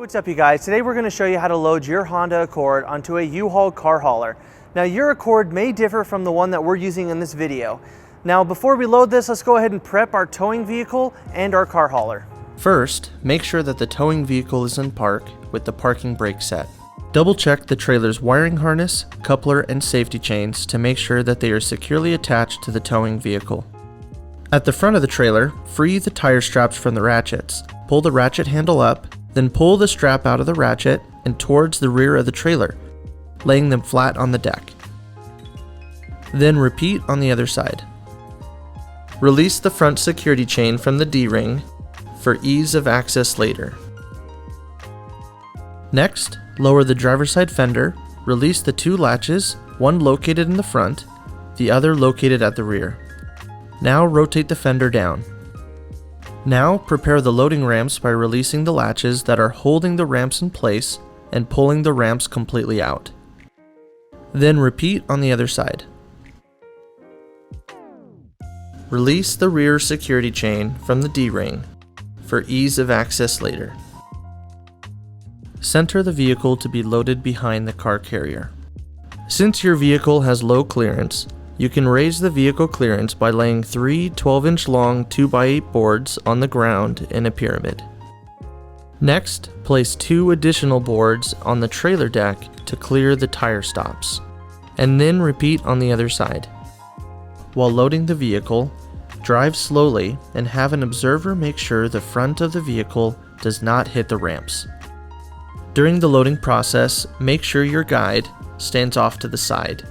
What's up, you guys? Today we're going to show you how to load your Honda Accord onto a U-Haul car hauler. Now, your Accord may differ from the one that we're using in this video. Now, before we load this, let's go ahead and prep our towing vehicle and our car hauler. First, make sure that the towing vehicle is in park with the parking brake set. Double check the trailer's wiring harness, coupler, and safety chains to make sure that they are securely attached to the towing vehicle. At the front of the trailer, free the tire straps from the ratchets. Pull the ratchet handle up, then pull the strap out of the ratchet and towards the rear of the trailer, laying them flat on the deck. Then repeat on the other side. Release the front security chain from the D-ring for ease of access later. Next, lower the driver's side fender, release the two latches, one located in the front, the other located at the rear. Now rotate the fender down. Now prepare the loading ramps by releasing the latches that are holding the ramps in place and pulling the ramps completely out. Then repeat on the other side. Release the rear security chain from the D-ring for ease of access later. Center the vehicle to be loaded behind the car carrier. Since your vehicle has low clearance, you can raise the vehicle clearance by laying 3 12-inch long 2x8 boards on the ground in a pyramid. Next, place 2 additional boards on the trailer deck to clear the tire stops, and then repeat on the other side. While loading the vehicle, drive slowly and have an observer make sure the front of the vehicle does not hit the ramps. During the loading process, make sure your guide stands off to the side.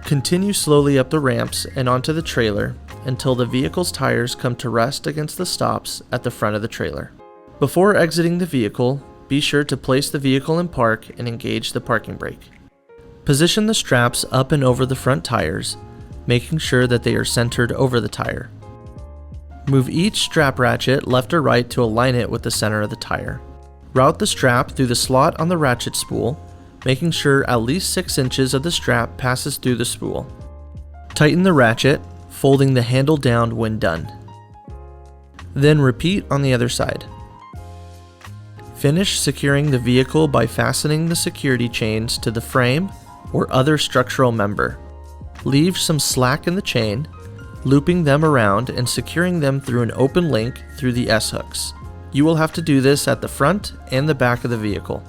Continue slowly up the ramps and onto the trailer until the vehicle's tires come to rest against the stops at the front of the trailer. Before exiting the vehicle, be sure to place the vehicle in park and engage the parking brake. Position the straps up and over the front tires, making sure that they are centered over the tire. Move each strap ratchet left or right to align it with the center of the tire. Route the strap through the slot on the ratchet spool, making sure at least 6 inches of the strap passes through the spool. Tighten the ratchet, folding the handle down when done. Then repeat on the other side. Finish securing the vehicle by fastening the security chains to the frame or other structural member. Leave some slack in the chain, looping them around and securing them through an open link through the S-hooks. You will have to do this at the front and the back of the vehicle.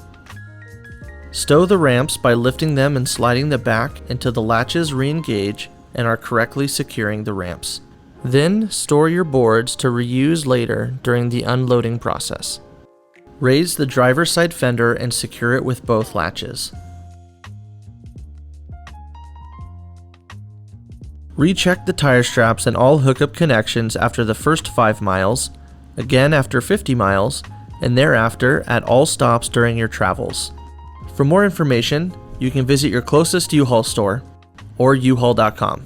Stow the ramps by lifting them and sliding the back until the latches re-engage and are correctly securing the ramps. Then store your boards to reuse later during the unloading process. Raise the driver's side fender and secure it with both latches. Recheck the tire straps and all hookup connections after the first 5 miles, again after 50 miles, and thereafter at all stops during your travels. For more information, you can visit your closest U-Haul store or uhaul.com.